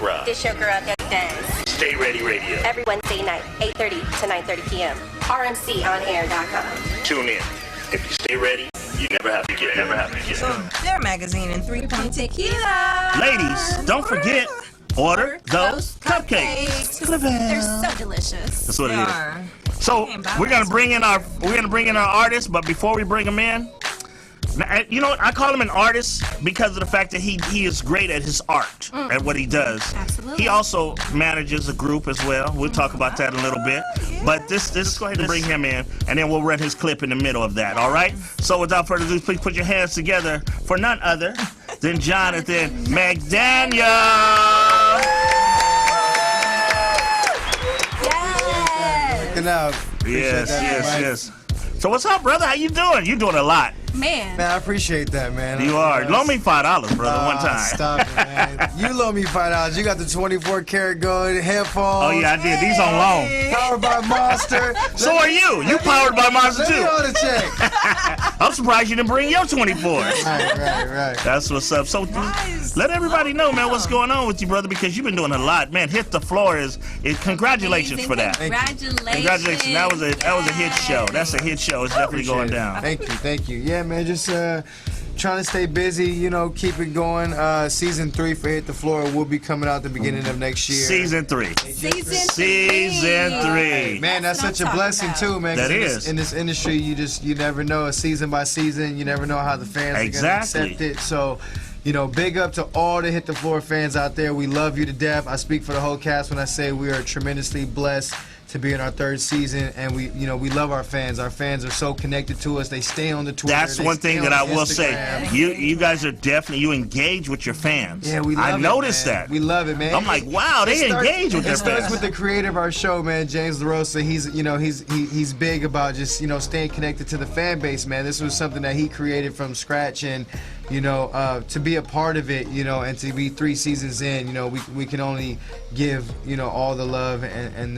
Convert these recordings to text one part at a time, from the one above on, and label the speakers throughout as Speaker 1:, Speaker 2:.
Speaker 1: subscribe.
Speaker 2: This your girl, Des.
Speaker 1: Stay Ready Radio.
Speaker 2: Every Wednesday night, 8:30 to 9:30 p.m. RMCOnAir.com.
Speaker 1: Tune in. If you stay ready, you never have to get. Never have to get.
Speaker 3: So their magazine and 3-point tequila.
Speaker 4: Ladies, don't forget, order those cupcakes.
Speaker 3: They're so delicious.
Speaker 4: That's what
Speaker 3: They
Speaker 4: it is.
Speaker 3: are.
Speaker 4: So we're gonna bring in our artists, but before we bring them in, you know what? I call him an artist because of the fact that he is great at his art, at what he does.
Speaker 3: Absolutely.
Speaker 4: He also manages a group as well. We'll talk about that in a little bit. But let's go ahead and bring him in, and then we'll run his clip in the middle of that. All right? So without further ado, please put your hands together for none other than Jonathan Mmcdaneil. Yes. So what's up, brother? How you doing? You doing a lot.
Speaker 3: Man,
Speaker 5: I appreciate that, man.
Speaker 4: You are. Loan me $5, brother, one time.
Speaker 5: Stop it, man. You loan me $5. You got the 24 karat gold headphones.
Speaker 4: Oh, yeah, I did. These on loan.
Speaker 5: Powered by Monster.
Speaker 4: So are you. You powered by Monster, too.
Speaker 5: Let me on the check.
Speaker 4: I'm surprised you didn't bring your 24.
Speaker 5: Right.
Speaker 4: That's what's up. So let everybody know, man, what's going on with you, brother, because you've been doing a lot. Man, Hit the Floor is congratulations for that. Congratulations. That was a hit show. That's a hit show. It's definitely going down.
Speaker 5: Thank you. Yeah, man, just trying to stay busy, you know, keep it going. Season 3 for Hit the Floor will be coming out the beginning of next year.
Speaker 4: Season 3. Season 3.
Speaker 5: Man, that's such a blessing too, man.
Speaker 4: That is.
Speaker 5: In this industry, you never know, season by season, you never know how the fans are gonna accept it. So, you know, big up to all the Hit the Floor fans out there. We love you to death. I speak for the whole cast when I say we are tremendously blessed to be in our 3rd season, and we love our fans. Our fans are so connected to us. They stay on the Twitter.
Speaker 4: That's one thing that I will say. You guys are definitely, you engage with your fans.
Speaker 5: Yeah, we love it. I
Speaker 4: noticed that.
Speaker 5: We love it, man.
Speaker 4: I'm like, wow, they engage with their fans.
Speaker 5: It starts with the creator of our show, man, James LaRosa. He's big about just, you know, staying connected to the fan base, man. This was something that he created from scratch, and you know, to be a part of it, you know, and to be 3 seasons in, you know, we can only give, you know, all the love and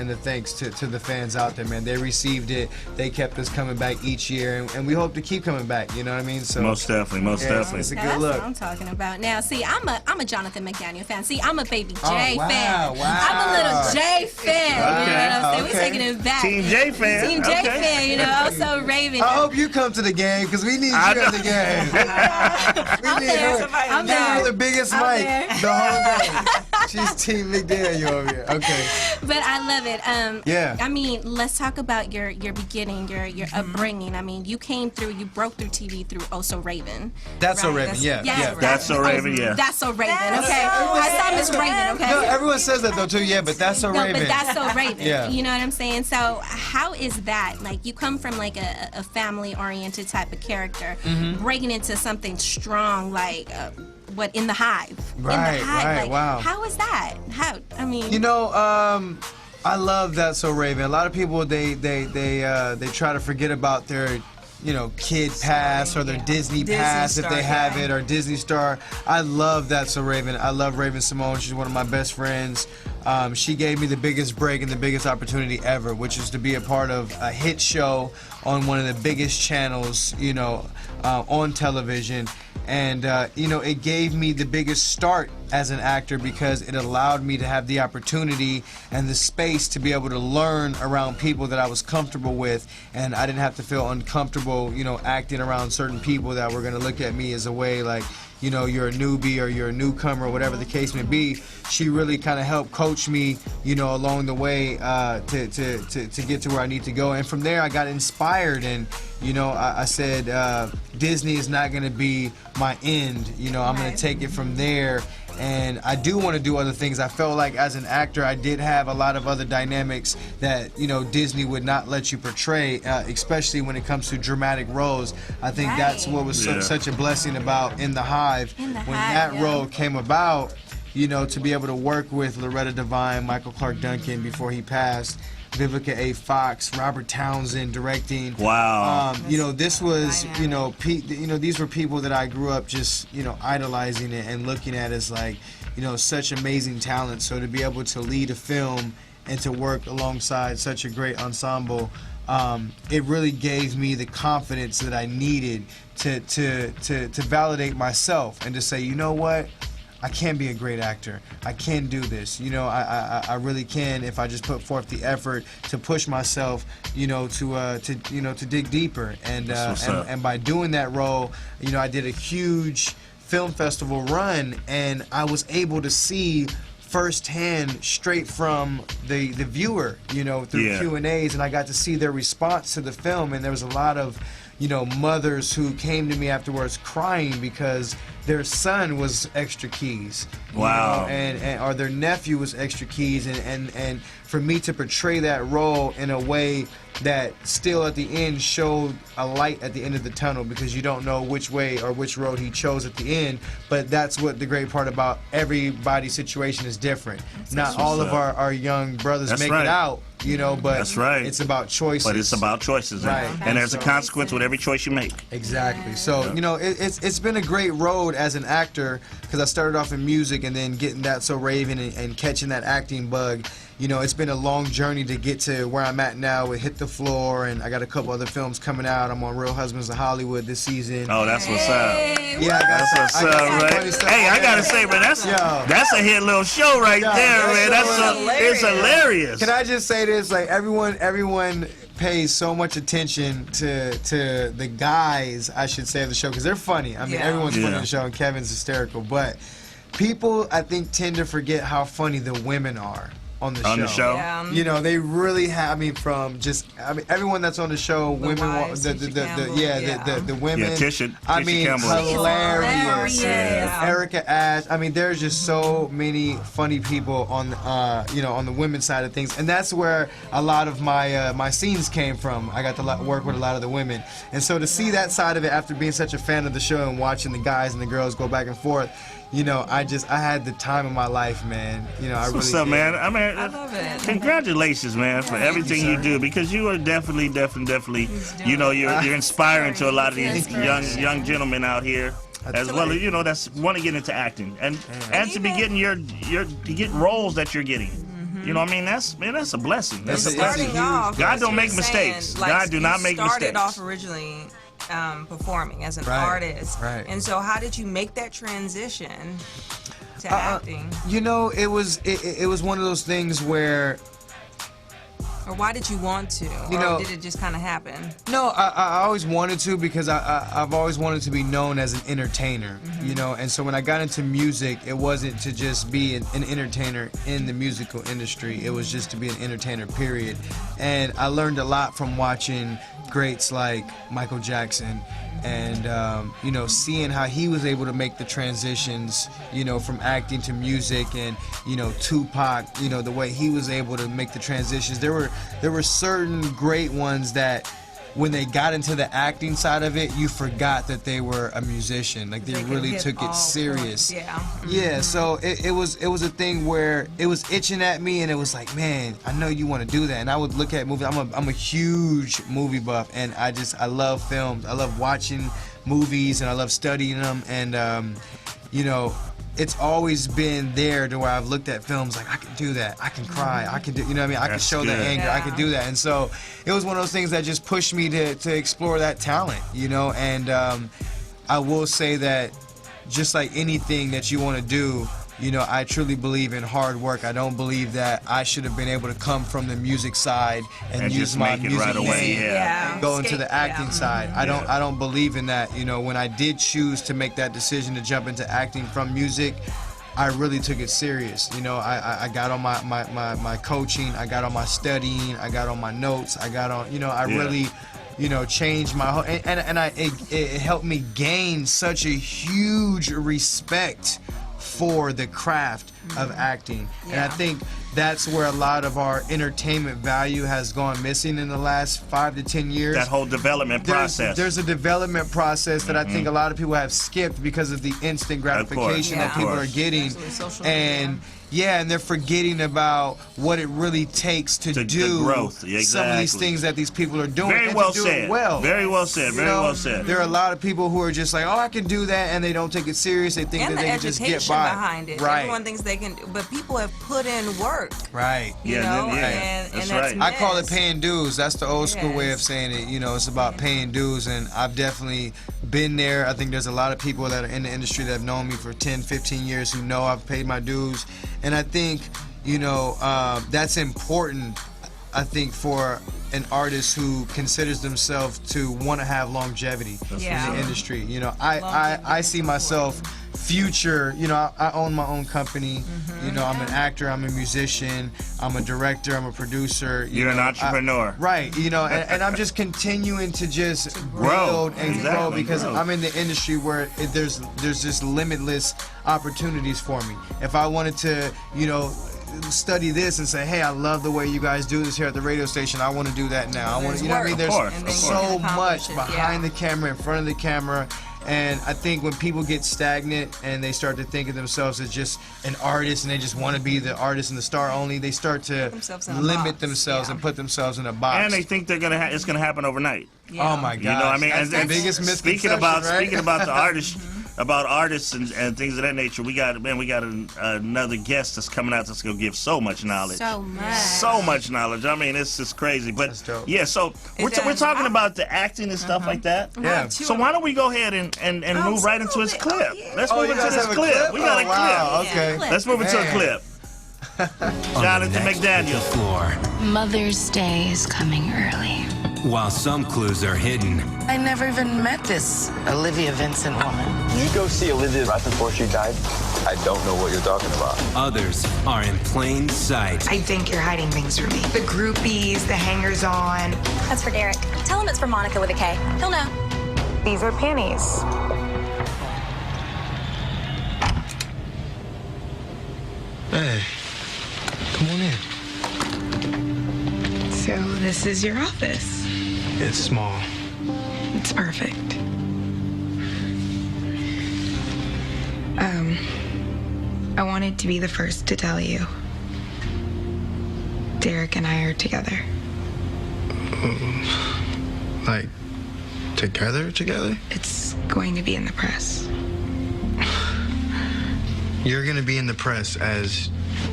Speaker 5: the thanks to the fans out there, man. They received it. They kept us coming back each year, and we hope to keep coming back. You know what I mean? So
Speaker 4: most definitely.
Speaker 5: It's a good look.
Speaker 3: That's what I'm talking about. Now, see, I'm a Jonathan Mmcdaneil fan. See, I'm a Baby J fan.
Speaker 5: Wow.
Speaker 3: I'm a little J fan. You know what I'm saying? We're taking it back.
Speaker 4: Team J fan.
Speaker 3: Team J fan. You know, also Raven.
Speaker 5: I hope you come to the game because we need you at the game. We need her.
Speaker 3: I'm there.
Speaker 5: You're the biggest mic the whole day. She's Team Mmcdaneil over here. Okay.
Speaker 3: But I love it.
Speaker 5: Yeah.
Speaker 3: I mean, let's talk about your beginning, your upbringing. I mean, you came through, you broke through TV through Oh So Raven.
Speaker 5: That's So Raven, yeah.
Speaker 4: That's So Raven, yeah.
Speaker 3: That's So Raven, okay. I saw Miss Raven, okay.
Speaker 5: No, everyone says that though too, yeah, but That's So Raven.
Speaker 3: But That's So Raven.
Speaker 5: Yeah.
Speaker 3: You know what I'm saying? So how is that? Like, you come from like a family-oriented type of character, breaking into something strong like In the Hive.
Speaker 5: Right,
Speaker 3: Like,
Speaker 5: wow.
Speaker 3: How is that? How? I mean,
Speaker 5: You know, I love That's So Raven. A lot of people they try to forget about their, you know, kid pass or their Disney pass if they have it, or Disney Star. I love That's So Raven. I love Raven Simone. She's one of my best friends. She gave me the biggest break and the biggest opportunity ever, which is to be a part of a hit show on one of the biggest channels, you know, on television. And, you know, it gave me the biggest start as an actor because it allowed me to have the opportunity and the space to be able to learn around people that I was comfortable with, and I didn't have to feel uncomfortable, you know, acting around certain people that were going to look at me as a way like, you know, you're a newbie or you're a newcomer, whatever the case may be. She really kind of helped coach me, you know, along the way to get to where I need to go. And from there, I got inspired, and, you know, I said, Disney is not going to be my end. You know, I'm going to take it from there. And I do want to do other things. I felt like as an actor, I did have a lot of other dynamics that, you know, Disney would not let you portray, especially when it comes to dramatic roles. I think that's what was such a blessing about In the Hive. When that role came about, you know, to be able to work with Loretta Devine, Michael Clark Duncan before he passed, Vivica A. Fox, Robert Townsend directing.
Speaker 4: Wow.
Speaker 5: You know, this was, you know, these were people that I grew up just, you know, idolizing and looking at as like, you know, such amazing talent. So to be able to lead a film and to work alongside such a great ensemble, it really gave me the confidence that I needed to validate myself and to say, you know what? I can be a great actor. I can do this. You know, I really can if I just put forth the effort to push myself, you know, to dig deeper. And by doing that role, you know, I did a huge film festival run, and I was able to see firsthand, straight from the viewer, you know, through Q&As, and I got to see their response to the film. And there was a lot of, you know, mothers who came to me afterwards crying because their son was extra keys.
Speaker 4: Wow.
Speaker 5: And or their nephew was extra keys, and for me to portray that role in a way that still at the end showed a light at the end of the tunnel, because you don't know which way or which road he chose at the end. But that's what the great part about everybody's situation is different. Not all of our young brothers make it out, you know, but
Speaker 4: that's right.
Speaker 5: It's about choices.
Speaker 4: But it's about choices,
Speaker 5: right?
Speaker 4: And there's a consequence with every choice you make.
Speaker 5: Exactly. So you know, it's been a great road as an actor, because I started off in music and then getting That's So Raven and catching that acting bug. You know, it's been a long journey to get to where I'm at now with Hit the Floor, and I got a couple other films coming out. I'm on Real Husbands of Hollywood this season.
Speaker 4: Oh, that's what's up.
Speaker 5: Yeah,
Speaker 4: that's what's up, right? Hey, I gotta say, man, that's a hit little show right there, man. It's hilarious.
Speaker 5: Can I just say this? Like, everyone pays so much attention to the guys, I should say, of the show, because they're funny. I mean, everyone's funny on the show, and Kevin's hysterical. But people, I think, tend to forget how funny the women are on the show.
Speaker 3: Yeah.
Speaker 5: You know, they really have everyone that's on the show, the women, the women.
Speaker 4: Yeah, Tisha Campbell.
Speaker 5: Hilarious. Erica Ash. I mean, there's just so many funny people on, on the women's side of things, and that's where a lot of my scenes came from. I got to work with a lot of the women, and so to see that side of it after being such a fan of the show and watching the guys and the girls go back and forth. You know, I had the time of my life, man. You know, I really.
Speaker 4: What's up, man? I mean,
Speaker 3: I love it.
Speaker 4: Congratulations, man, for everything you do, because you are definitely, you know, you're inspiring to a lot of these young gentlemen out here, as well as, you know, that's want to get into acting and to be getting to get roles that you're getting. You know what I mean? That's a blessing. That's a blessing. God don't make mistakes. God do not make mistakes.
Speaker 6: Started off originally performing as an artist, and so how did you make that transition to acting?
Speaker 5: You know, it was one of those things where.
Speaker 6: Or why did you want to? Or did it just kind of happen? No,
Speaker 5: I always wanted to, because I've always wanted to be known as an entertainer, you know. And so when I got into music, it wasn't to just be an entertainer in the musical industry. It was just to be an entertainer, period. And I learned a lot from watching greats like Michael Jackson, and you know, seeing how he was able to make the transitions, you know, from acting to music, and you know, Tupac, you know, the way he was able to make the transitions. There were certain great ones that when they got into the acting side of it, you forgot that they were a musician. Like, they really took it serious. Yeah. So it was a thing where it was itching at me, and it was like, man, I know you want to do that. And I would look at movies. I'm a huge movie buff, and I love films. I love watching movies, and I love studying them. And you know, it's always been there to where I've looked at films like, I can do that, I can cry, I can do, you know what I mean, I can show that anger, I can do that. And so it was one of those things that just pushed me to explore that talent, you know. And I will say that just like anything that you want to do, you know, I truly believe in hard work. I don't believe that I should have been able to come from the music side and use my music
Speaker 4: right away,
Speaker 5: and go into the acting side. I don't believe in that. You know, when I did choose to make that decision to jump into acting from music, I really took it serious. You know, I got on my coaching, I got on my studying, I got on my notes, I got on, you know, I really, you know, changed my whole, and it helped me gain such a huge respect for the craft of acting. And I think that's where a lot of our entertainment value has gone missing in the last 5 to 10 years.
Speaker 4: That whole development process.
Speaker 5: There's a development process that I think a lot of people have skipped because of the instant gratification that people are getting. And and they're forgetting about what it really takes to do
Speaker 4: growth.
Speaker 5: Some of these things that these people are doing.
Speaker 4: Very well said. Very well said. Very well said.
Speaker 5: There are a lot of people who are just like, oh, I can do that, and they don't take it serious. They think that they can just get by.
Speaker 6: Behind it.
Speaker 5: Right.
Speaker 6: Everyone thinks they can, but people have put in work.
Speaker 5: Right.
Speaker 6: You know, and that's right.
Speaker 5: I call it paying dues. That's the old school way of saying it. You know, it's about paying dues, and I've definitely been there. I think there's a lot of people that are in the industry that have known me for 10, 15 years who know I've paid my dues. And I think, that's important, I think, for an artist who considers themselves to want to have longevity in the industry. I see myself future, I own my own company. I'm an actor, I'm a musician, I'm a director, I'm a producer.
Speaker 4: You're an entrepreneur.
Speaker 5: Right, and I'm just continuing to just build and grow because I'm in the industry where there's just limitless opportunities for me. If I wanted to, study this and say, hey, I love the way you guys do this here at the radio station, I want to do that now. I want to, There's so much behind the camera, in front of the camera. And I think when people get stagnant and they start to think of themselves as just an artist and they just want to be the artist and the star only, they start to limit themselves and put themselves in a box.
Speaker 4: And they think it's gonna happen overnight.
Speaker 5: Yeah. Oh my God!
Speaker 4: That's
Speaker 5: the biggest misconception.
Speaker 4: Speaking about the artist. About artists and things of that nature, we got another guest that's coming out that's gonna give so much knowledge. So much knowledge. I mean, it's just crazy. But yeah, so we're talking about the acting and stuff like that.
Speaker 5: Yeah.
Speaker 4: So why don't we go ahead and move right into his clip? Let's move into this clip. We got a clip.
Speaker 5: Okay.
Speaker 4: Let's move into a clip. Jonathan Mmcdaneil.
Speaker 7: Mother's Day is coming early.
Speaker 8: While some clues are hidden,
Speaker 9: I never even met this Olivia Vincent woman.
Speaker 10: You go see Olivia right before she died? I don't know what you're talking about.
Speaker 8: others are in plain sight.
Speaker 11: I think you're hiding things from me. The groupies, the hangers-on.
Speaker 2: That's for Derek. Tell him it's for Monica with a K. He'll know.
Speaker 11: These are panties.
Speaker 12: Hey, come on in.
Speaker 11: So this is your office?
Speaker 12: It's small.
Speaker 11: It's perfect. I wanted to be the first to tell you. Derek and I are together.
Speaker 12: Like, together?
Speaker 11: It's going to be in the press.
Speaker 12: You're gonna be in the press as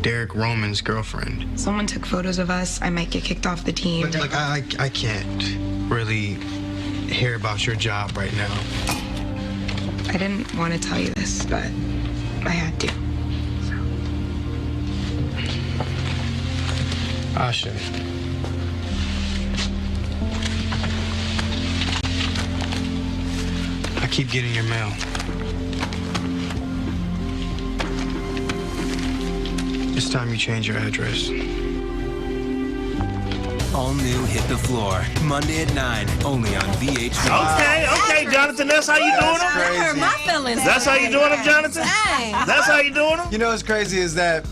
Speaker 12: Derek Roman's girlfriend.
Speaker 11: Someone took photos of us. I might get kicked off the team.
Speaker 12: Look, I can't really hear about your job right now.
Speaker 11: I didn't want to tell you this, but I had to.
Speaker 12: Asha. I keep getting your mail. It's time you change your address.
Speaker 8: All new Hit the Floor, Monday at 9, only on VH1.
Speaker 4: Okay, Jonathan, that's how you doing them?
Speaker 3: That hurt my feelings.
Speaker 4: That's how you doing them, Jonathan?
Speaker 3: Dang.
Speaker 4: That's how you doing them?
Speaker 5: You know what's crazy is that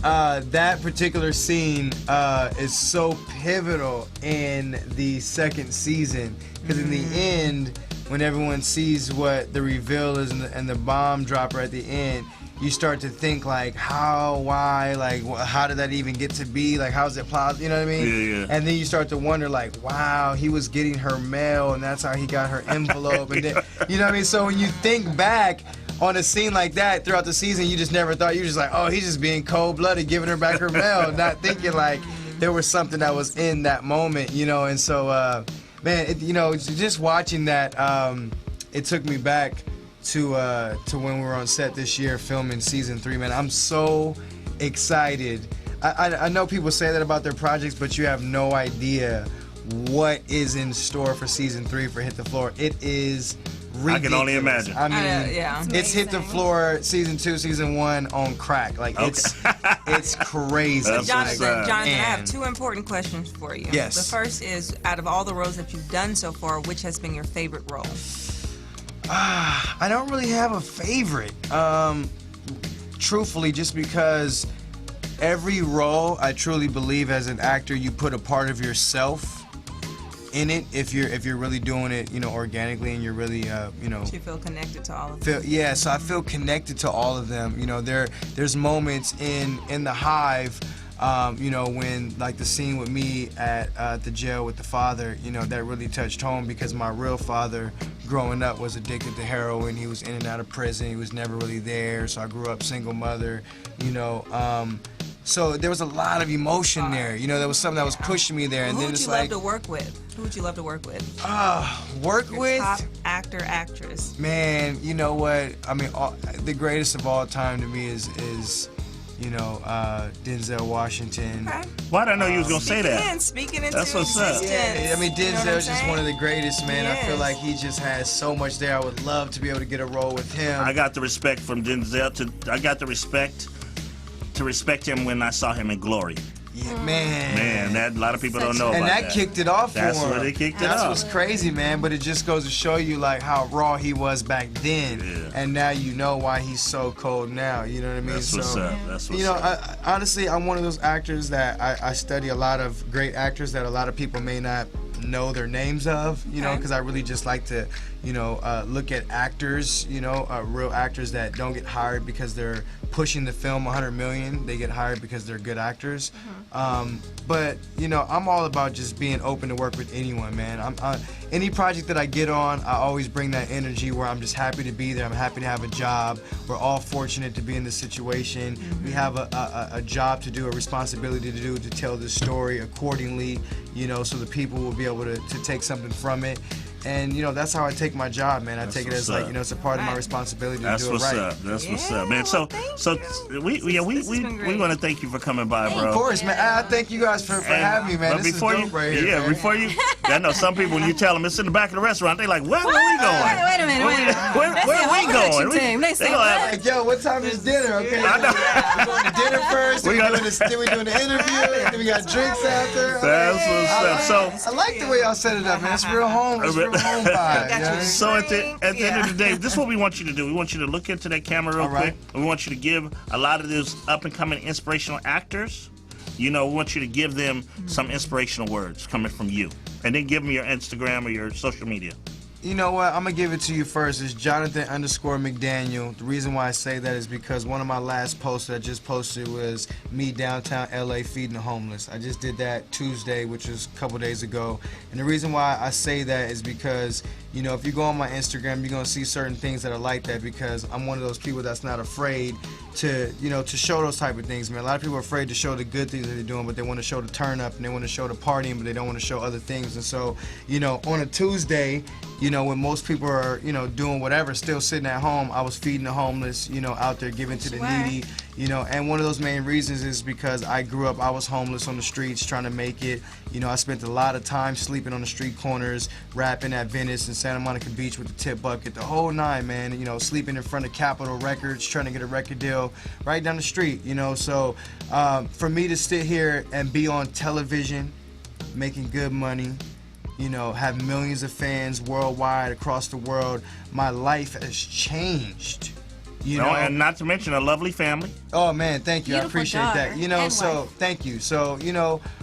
Speaker 5: that particular scene is so pivotal in the second season, because in the end, when everyone sees what the reveal is and the bomb dropper at the end, you start to think like, how, why, like, how did that even get to be? Like, how's it plausible? You know what I mean?
Speaker 4: Yeah.
Speaker 5: And then you start to wonder, like, wow, he was getting her mail, and that's how he got her envelope. And then, you know what I mean? So when you think back on a scene like that throughout the season, you just never thought, you were just like, oh, he's just being cold-blooded, giving her back her mail, not thinking like there was something that was in that moment, you know? And so, man, just watching that, it took me back to when we were on set this year filming season 3, man. I'm so excited. I know people say that about their projects, but you have no idea what is in store for season 3 for Hit the Floor. It is ridiculous.
Speaker 4: I can only imagine.
Speaker 5: I mean, it's Hit the Floor season 2, season 1 on crack. Like, it's crazy.
Speaker 6: Jonathan, I have 2 important questions for you.
Speaker 5: Yes.
Speaker 6: The first is, out of all the roles that you've done so far, which has been your favorite role?
Speaker 5: I don't really have a favorite. Truthfully, just because every role, I truly believe as an actor, you put a part of yourself in it if you're really doing it, organically, and you're really,
Speaker 6: So you feel connected to all of them.
Speaker 5: Yeah, so I feel connected to all of them. There's moments in the Hive, when, like, the scene with me at the jail with the father, that really touched home, because my real father growing up was addicted to heroin. He was in and out of prison. He was never really there. So I grew up single mother, So there was a lot of emotion there. You know, there was something that was pushing me there. And
Speaker 6: Who
Speaker 5: then
Speaker 6: would
Speaker 5: it's
Speaker 6: you
Speaker 5: like,
Speaker 6: love to work with? Who would you love to work with?
Speaker 5: Work
Speaker 6: Your
Speaker 5: with?
Speaker 6: top actor, actress.
Speaker 5: Man, you know what? I mean, the greatest of all time to me is Denzel Washington.
Speaker 6: Okay.
Speaker 4: Why did I know you was gonna say that?
Speaker 6: Speaking into
Speaker 4: That's what's up.
Speaker 6: existence.
Speaker 5: Yeah, I mean,
Speaker 6: You know what I'm
Speaker 5: Denzel's just
Speaker 6: saying?
Speaker 5: one of the greatest, man. I feel
Speaker 6: Yes.
Speaker 5: like he just has so much there. I would love to be able to get a role with him.
Speaker 4: I got the respect from Denzel. I got the respect to respect him when I saw him in Glory.
Speaker 5: Yeah, man.
Speaker 4: That a lot of people don't know
Speaker 5: and
Speaker 4: about
Speaker 5: that kicked it off
Speaker 4: That's
Speaker 5: for him.
Speaker 4: where they kicked it
Speaker 5: That's
Speaker 4: off.
Speaker 5: what's crazy, man. But it just goes to show you like how raw he was back then, and now you know why he's so cold now. You know what I mean?
Speaker 4: That's what's up. That's what's
Speaker 5: you know,
Speaker 4: up.
Speaker 5: honestly, I'm one of those actors that I study a lot of great actors that a lot of people may not know their names of, you know, because I really just like to, look at actors, real actors that don't get hired because they're pushing the film 100 million. They get hired because they're good actors. But I'm all about just being open to work with anyone, man. Any project that I get on, I always bring that energy where I'm just happy to be there. I'm happy to have a job. We're all fortunate to be in this situation. We have a job to do, a responsibility to do, to tell this story accordingly, so the people will be able to take something from it. And that's how I take my job, man. I take it as like it's a part of my responsibility to do it right.
Speaker 4: That's what's up, man. So we want to thank you for coming by, bro.
Speaker 5: Of course, man. I thank you guys for having me, man.
Speaker 4: But
Speaker 5: This is dope right here. Man.
Speaker 4: Before you, I know some people when you tell them it's in the back of the restaurant, they like, where we going?
Speaker 3: Wait a minute.
Speaker 4: Where we going?
Speaker 3: They
Speaker 4: gonna have,
Speaker 5: like, yo, what time is dinner? Okay,
Speaker 4: I know.
Speaker 5: we're going to dinner first. Then we're doing the interview. Then we got drinks after.
Speaker 4: That's what's up.
Speaker 5: I like the way y'all set it up, man. It's real home. It's real home vibe. You know what I mean?
Speaker 4: So at the end of the day, this is what we want you to do. We want you to look into that camera real quick. And we want you to give a lot of those up and coming inspirational actors. We want you to give them some inspirational words coming from you, and then give them your Instagram or your social media.
Speaker 5: You know what? I'm going to give it to you first. It's Jonathan_McDaniel. The reason why I say that is because one of my last posts that I just posted was me downtown LA feeding the homeless. I just did that Tuesday, which was a couple days ago. And the reason why I say that is because, if you go on my Instagram, you're going to see certain things that are like that, because I'm one of those people that's not afraid to show those type of things, man. A lot of people are afraid to show the good things that they're doing, but they want to show the turn up and they want to show the partying, but they don't want to show other things. And so, on a Tuesday, when most people are, doing whatever, still sitting at home, I was feeding the homeless, out there giving to the needy, and one of those main reasons is because I grew up, I was homeless on the streets trying to make it. I spent a lot of time sleeping on the street corners, rapping at Venice and Santa Monica Beach with the tip bucket, the whole nine, man, sleeping in front of Capitol Records, trying to get a record deal right down the street, so for me to sit here and be on television, making good money, have millions of fans worldwide, across the world, my life has changed.
Speaker 4: And not to mention a lovely family.
Speaker 5: Oh man, thank you.
Speaker 3: Beautiful
Speaker 5: I appreciate
Speaker 3: daughter
Speaker 5: that.
Speaker 3: and
Speaker 5: So
Speaker 3: wife.
Speaker 5: thank you. So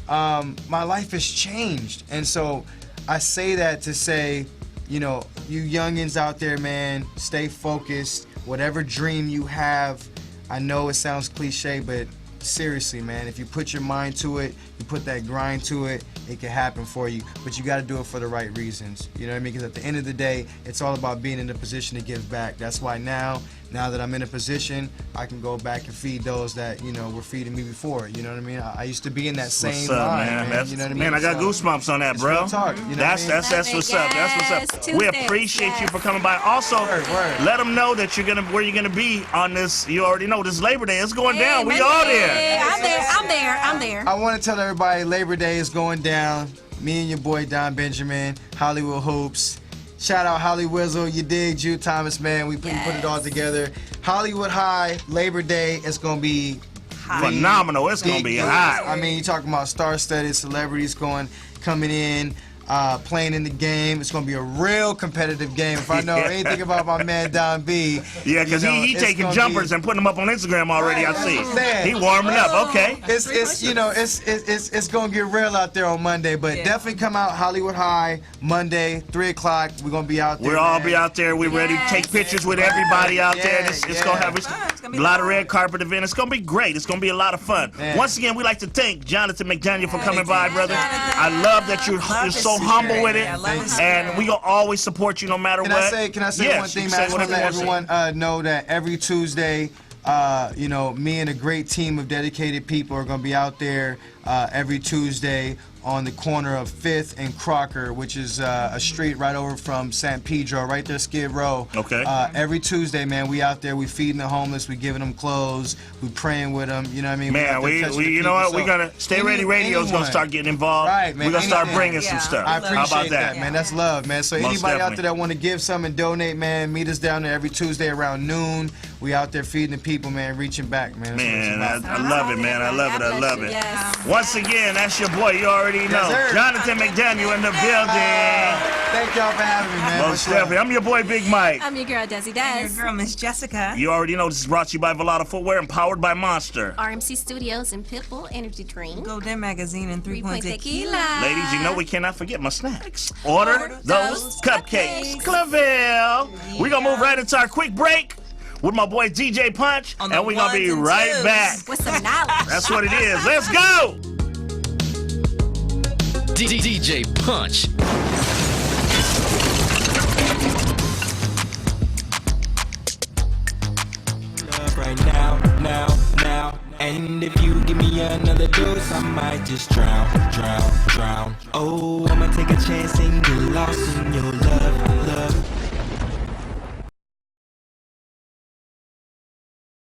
Speaker 5: my life has changed, and so I say that to say, you youngins out there, man, stay focused. Whatever dream you have, I know it sounds cliche, but seriously, man, if you put your mind to it, you put that grind to it, it can happen for you. But you got to do it for the right reasons. You know what I mean? Because at the end of the day, it's all about being in a position to give back. That's why now that I'm in a position, I can go back and feed those that were feeding me before. You know what I mean? I used to be in that same
Speaker 4: What's up,
Speaker 5: line,
Speaker 4: man?
Speaker 5: you know what I mean?
Speaker 4: Man, I got goosebumps on that,
Speaker 5: it's
Speaker 4: bro.
Speaker 5: real talk, you know
Speaker 4: that's
Speaker 5: what I mean?
Speaker 4: that's what's up. That's what's up.
Speaker 3: Yes,
Speaker 4: We
Speaker 3: Tuesdays,
Speaker 4: appreciate you
Speaker 3: yes.
Speaker 4: for coming by. Also,
Speaker 5: Word.
Speaker 4: let them know that where you're gonna be on this. You already know this Labor Day. It's going down. We all there.
Speaker 3: I'm there.
Speaker 5: I want to tell everybody Labor Day is going down. Me and your boy Don Benjamin, Hollywood Hoops. Shout out Holly Wizzle, you dig, Jude Thomas, man. We put it all together. Hollywood High, Labor Day, it's going to be
Speaker 4: Phenomenal. It's gonna be hot.
Speaker 5: I mean, you're talking about star-studded celebrities coming in, playing in the game. It's going to be a real competitive game. If I know anything about my man Don B.
Speaker 4: Yeah, because he taking jumpers and putting them up on Instagram already. I see.
Speaker 5: Man.
Speaker 4: He warming up. Okay.
Speaker 5: It's going to get real out there on Monday, but definitely come out Hollywood High Monday, 3 o'clock. We're going to be out there.
Speaker 4: We'll all be out there. We're ready to take pictures with everybody out there. It's going to have a lot of red carpet event. It's going to be great. It's going to be a lot of fun.
Speaker 5: Man.
Speaker 4: Once again, we'd like to thank Jonathan McDaniel for coming by, brother. I love that you're so humble with it, and we gonna always support you no matter what.
Speaker 5: Can I say one thing, man? I just want to let everyone know that every Tuesday, you know, me and a great team of dedicated people are going to be out there every Tuesday on the corner of 5th and Crocker, which is a street right over from San Pedro, right there, Skid Row.
Speaker 4: Okay.
Speaker 5: Every Tuesday, man, we out there, we feeding the homeless, we giving them clothes, we praying with them, you know what I mean?
Speaker 4: Man, we you know what, we're going to, Stay Ready Radio's going to start getting involved.
Speaker 5: Right, man.
Speaker 4: We're going to start bringing some stuff.
Speaker 5: I appreciate
Speaker 4: How about that?
Speaker 5: man. That's love, man. So
Speaker 4: Most
Speaker 5: anybody out
Speaker 4: definitely.
Speaker 5: there that want to give some and donate, man, meet us down there every Tuesday around noon. We out there feeding the people, man, reaching back, man.
Speaker 4: Man, I love it, man. I love it. I love it.
Speaker 3: Yes.
Speaker 4: Once again, that's your boy. You already know.
Speaker 5: sir.
Speaker 4: Jonathan McDaniel in the building.
Speaker 5: Thank y'all for having me, man.
Speaker 4: Most definitely. I'm your boy, Big Mike.
Speaker 3: I'm your girl, Desi
Speaker 6: Your
Speaker 3: Des.
Speaker 6: girl, Miss Jessica.
Speaker 4: You already know this is brought to you by Velada Footwear and powered by Monster.
Speaker 3: RMC Studios and Pitbull Energy Drink.
Speaker 6: Golden Magazine and 3 Point
Speaker 3: 3
Speaker 6: Tequila.
Speaker 4: Ladies, you know we cannot forget my snacks. Order those cupcakes. Clavel. We're going to move right into our quick break with my boy DJ Punch,
Speaker 6: On
Speaker 4: and
Speaker 6: the
Speaker 4: we're going to be
Speaker 6: ones and
Speaker 4: right
Speaker 6: twos.
Speaker 4: back.
Speaker 3: With some knowledge.
Speaker 4: That's what it is. Let's go.
Speaker 8: DJ Punch.
Speaker 13: Love right now. And if you give me another dose, I might just drown. Oh, I'ma take a chance and get lost in your love.